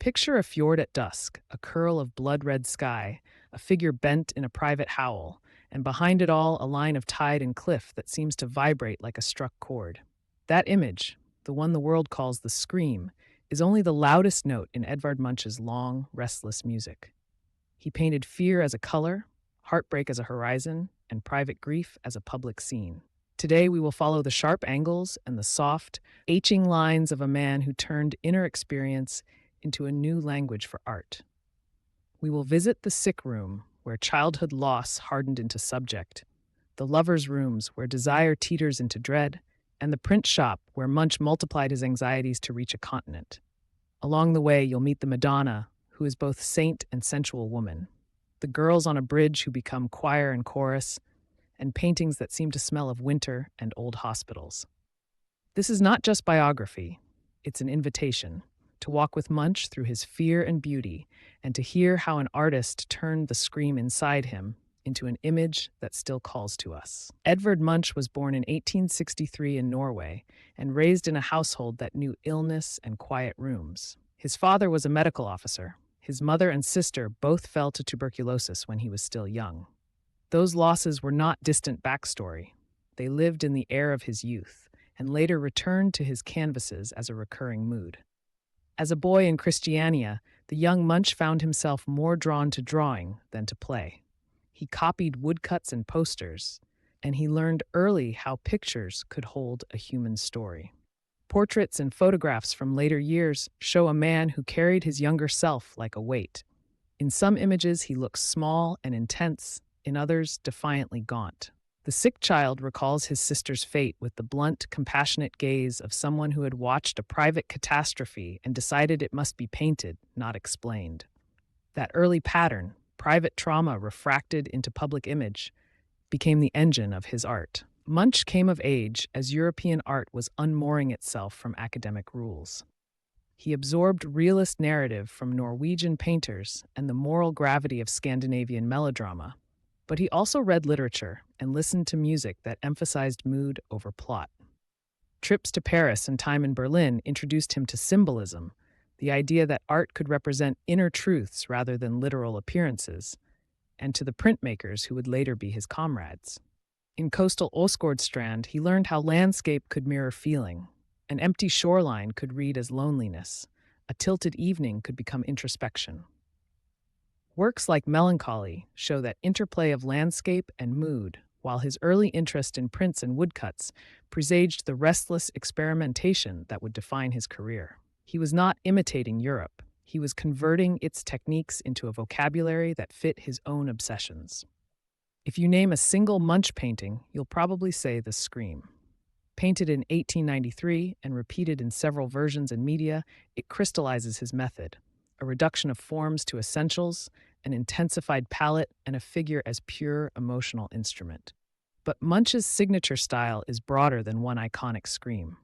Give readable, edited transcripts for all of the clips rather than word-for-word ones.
Picture a fjord at dusk, a curl of blood-red sky, a figure bent in a private howl, and behind it all, a line of tide and cliff that seems to vibrate like a struck chord. That image, the one the world calls the scream, is only the loudest note in Edvard Munch's long, restless music. He painted fear as a color, heartbreak as a horizon, and private grief as a public scene. Today, we will follow the sharp angles and the soft, aching lines of a man who turned inner experience into a new language for art. We will visit the sick room, where childhood loss hardened into subject, the lovers' rooms, where desire teeters into dread, and the print shop, where Munch multiplied his anxieties to reach a continent. Along the way, you'll meet the Madonna, who is both saint and sensual woman, the girls on a bridge who become choir and chorus, and paintings that seem to smell of winter and old hospitals. This is not just biography, it's an invitation to walk with Munch through his fear and beauty, and to hear how an artist turned the scream inside him into an image that still calls to us. Edvard Munch was born in 1863 in Norway and raised in a household that knew illness and quiet rooms. His father was a medical officer. His mother and sister both fell to tuberculosis when he was still young. Those losses were not distant backstory. They lived in the air of his youth and later returned to his canvases as a recurring mood. As a boy in Christiania, the young Munch found himself more drawn to drawing than to play. He copied woodcuts and posters, and he learned early how pictures could hold a human story. Portraits and photographs from later years show a man who carried his younger self like a weight. In some images, he looks small and intense, in others, defiantly gaunt. The sick child recalls his sister's fate with the blunt, compassionate gaze of someone who had watched a private catastrophe and decided it must be painted, not explained. That early pattern, private trauma refracted into public image, became the engine of his art. Munch came of age as European art was unmooring itself from academic rules. He absorbed realist narrative from Norwegian painters and the moral gravity of Scandinavian melodrama, but he also read literature and listened to music that emphasized mood over plot. Trips to Paris and time in Berlin introduced him to symbolism, the idea that art could represent inner truths rather than literal appearances, and to the printmakers who would later be his comrades. In coastal Åsgårdstrand, he learned how landscape could mirror feeling. An empty shoreline could read as loneliness. A tilted evening could become introspection. Works like Melancholy show that interplay of landscape and mood, while his early interest in prints and woodcuts presaged the restless experimentation that would define his career. He was not imitating Europe. He was converting its techniques into a vocabulary that fit his own obsessions. If you name a single Munch painting, you'll probably say The Scream. Painted in 1893 and repeated in several versions and media, it crystallizes his method: a reduction of forms to essentials, an intensified palette, and a figure as pure emotional instrument. But Munch's signature style is broader than one iconic scream.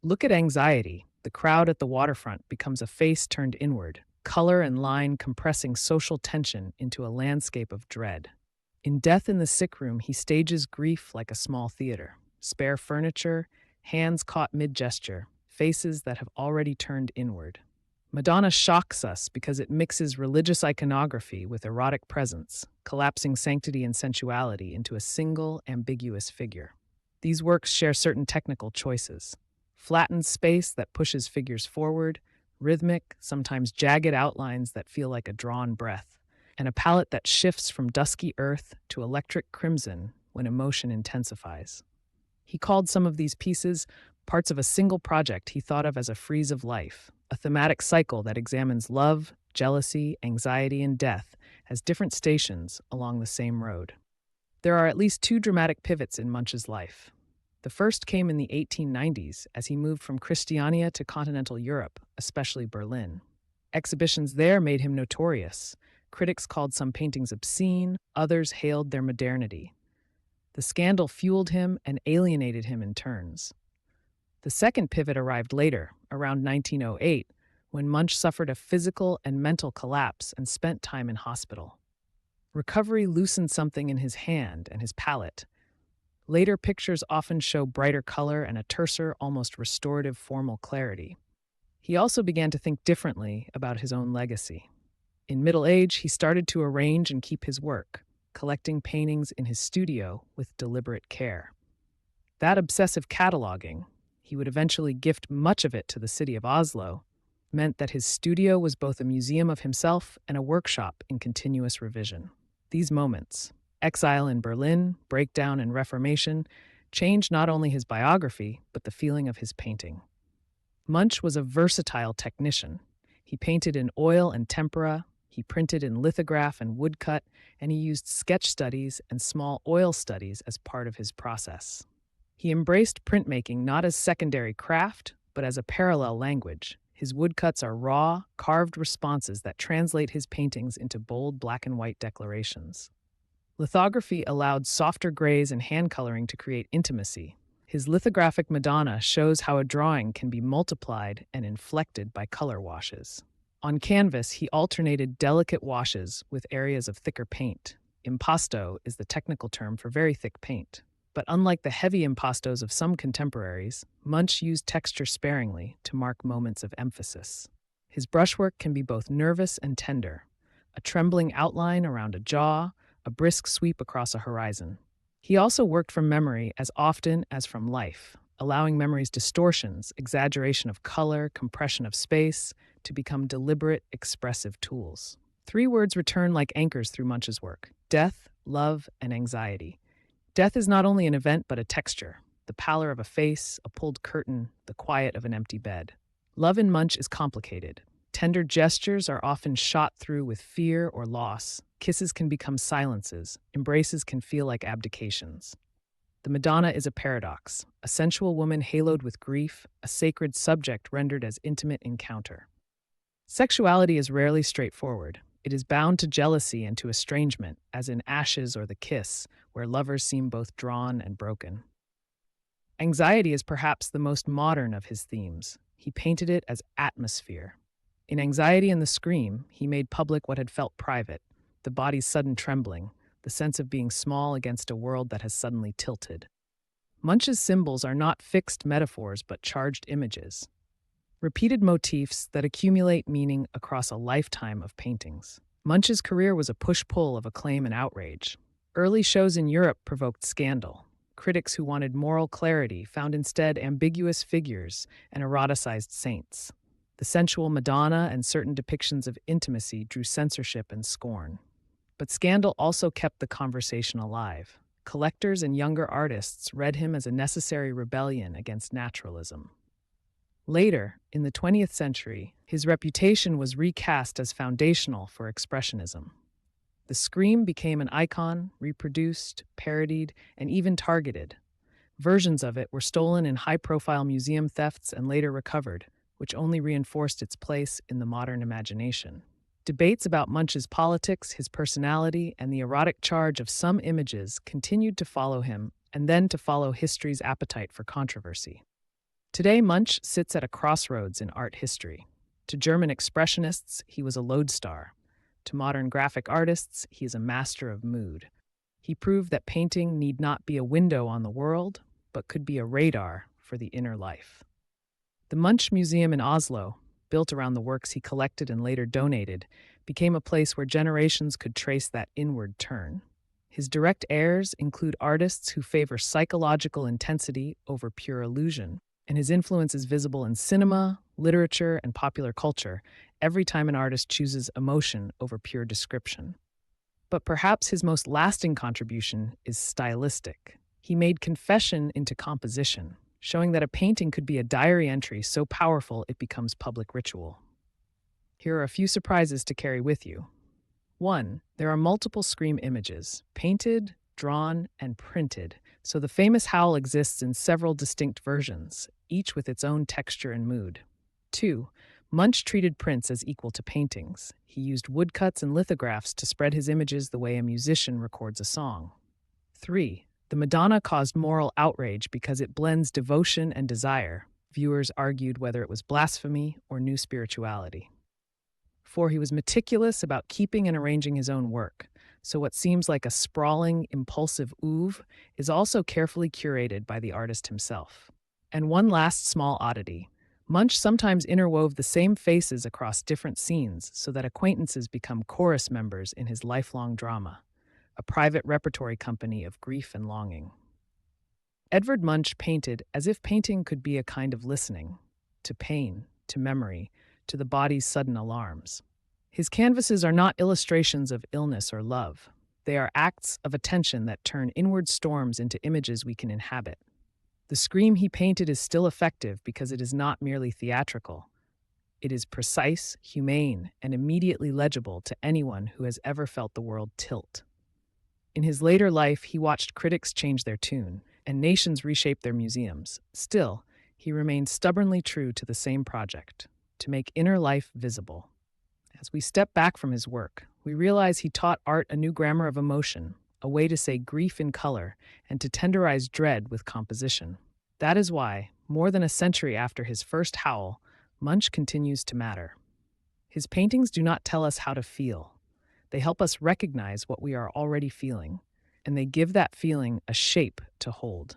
Look at Anxiety. The crowd at the waterfront becomes a face turned inward, color and line compressing social tension into a landscape of dread. In Death in the Sick Room, he stages grief like a small theater. Spare furniture, hands caught mid-gesture, faces that have already turned inward. Madonna shocks us because it mixes religious iconography with erotic presence, collapsing sanctity and sensuality into a single, ambiguous figure. These works share certain technical choices: flattened space that pushes figures forward, rhythmic, sometimes jagged outlines that feel like a drawn breath, and a palette that shifts from dusky earth to electric crimson when emotion intensifies. He called some of these pieces parts of a single project he thought of as a frieze of life, a thematic cycle that examines love, jealousy, anxiety, and death as different stations along the same road. There are at least two dramatic pivots in Munch's life. The first came in the 1890s as he moved from Christiania to continental Europe, especially Berlin. Exhibitions there made him notorious. Critics called some paintings obscene, others hailed their modernity. The scandal fueled him and alienated him in turns. The second pivot arrived later, around 1908, when Munch suffered a physical and mental collapse and spent time in hospital. Recovery loosened something in his hand and his palette. Later pictures often show brighter color and a terser, almost restorative formal clarity. He also began to think differently about his own legacy. In middle age, he started to arrange and keep his work, collecting paintings in his studio with deliberate care. That obsessive cataloging, he would eventually gift much of it to the city of Oslo, meant that his studio was both a museum of himself and a workshop in continuous revision. These moments, exile in Berlin, breakdown, and reformation, changed not only his biography, but the feeling of his painting. Munch was a versatile technician. He painted in oil and tempera, he printed in lithograph and woodcut, and he used sketch studies and small oil studies as part of his process. He embraced printmaking not as secondary craft, but as a parallel language. His woodcuts are raw, carved responses that translate his paintings into bold black and white declarations. Lithography allowed softer grays and hand coloring to create intimacy. His lithographic Madonna shows how a drawing can be multiplied and inflected by color washes. On canvas, he alternated delicate washes with areas of thicker paint. Impasto is the technical term for very thick paint. But unlike the heavy impastos of some contemporaries, Munch used texture sparingly to mark moments of emphasis. His brushwork can be both nervous and tender, a trembling outline around a jaw, a brisk sweep across a horizon. He also worked from memory as often as from life, allowing memory's distortions, exaggeration of color, compression of space, to become deliberate, expressive tools. Three words return like anchors through Munch's work: death, love, and anxiety. Death is not only an event but a texture, the pallor of a face, a pulled curtain, the quiet of an empty bed. Love in Munch is complicated. Tender gestures are often shot through with fear or loss. Kisses can become silences. Embraces can feel like abdications. The Madonna is a paradox, a sensual woman haloed with grief, a sacred subject rendered as intimate encounter. Sexuality is rarely straightforward. It is bound to jealousy and to estrangement, as in Ashes or The Kiss, where lovers seem both drawn and broken. Anxiety is perhaps the most modern of his themes. He painted it as atmosphere. In Anxiety and the Scream, he made public what had felt private, the body's sudden trembling, the sense of being small against a world that has suddenly tilted. Munch's symbols are not fixed metaphors but charged images, repeated motifs that accumulate meaning across a lifetime of paintings. Munch's career was a push-pull of acclaim and outrage. Early shows in Europe provoked scandal. Critics who wanted moral clarity found instead ambiguous figures and eroticized saints. The sensual Madonna and certain depictions of intimacy drew censorship and scorn. But scandal also kept the conversation alive. Collectors and younger artists read him as a necessary rebellion against naturalism. Later, in the 20th century, his reputation was recast as foundational for Expressionism. The Scream became an icon, reproduced, parodied, and even targeted. Versions of it were stolen in high-profile museum thefts and later recovered, which only reinforced its place in the modern imagination. Debates about Munch's politics, his personality, and the erotic charge of some images continued to follow him and then to follow history's appetite for controversy. Today, Munch sits at a crossroads in art history. To German expressionists, he was a lodestar. To modern graphic artists, he is a master of mood. He proved that painting need not be a window on the world, but could be a radar for the inner life. The Munch Museum in Oslo, built around the works he collected and later donated, became a place where generations could trace that inward turn. His direct heirs include artists who favor psychological intensity over pure illusion, and his influence is visible in cinema, literature, and popular culture every time an artist chooses emotion over pure description. But perhaps his most lasting contribution is stylistic. He made confession into composition, showing that a painting could be a diary entry so powerful it becomes public ritual. Here are a few surprises to carry with you. 1. There are multiple Scream images, painted, drawn, and printed, so the famous howl exists in several distinct versions, each with its own texture and mood. 2. Munch treated prints as equal to paintings. He used woodcuts and lithographs to spread his images the way a musician records a song. 3. The Madonna caused moral outrage because it blends devotion and desire. Viewers argued whether it was blasphemy or new spirituality. 4. He was meticulous about keeping and arranging his own work, so what seems like a sprawling, impulsive oeuvre is also carefully curated by the artist himself. And one last small oddity. Munch sometimes interwove the same faces across different scenes so that acquaintances become chorus members in his lifelong drama, a private repertory company of grief and longing. Edvard Munch painted as if painting could be a kind of listening to pain, to memory, to the body's sudden alarms. His canvases are not illustrations of illness or love. They are acts of attention that turn inward storms into images we can inhabit. The scream he painted is still effective because it is not merely theatrical. It is precise, humane, and immediately legible to anyone who has ever felt the world tilt. In his later life, he watched critics change their tune and nations reshape their museums. Still, he remained stubbornly true to the same project, to make inner life visible. As we step back from his work, we realize he taught art a new grammar of emotion, a way to say grief in color and to tenderize dread with composition. That is why, more than a century after his first Howl, Munch continues to matter. His paintings do not tell us how to feel. They help us recognize what we are already feeling, and they give that feeling a shape to hold.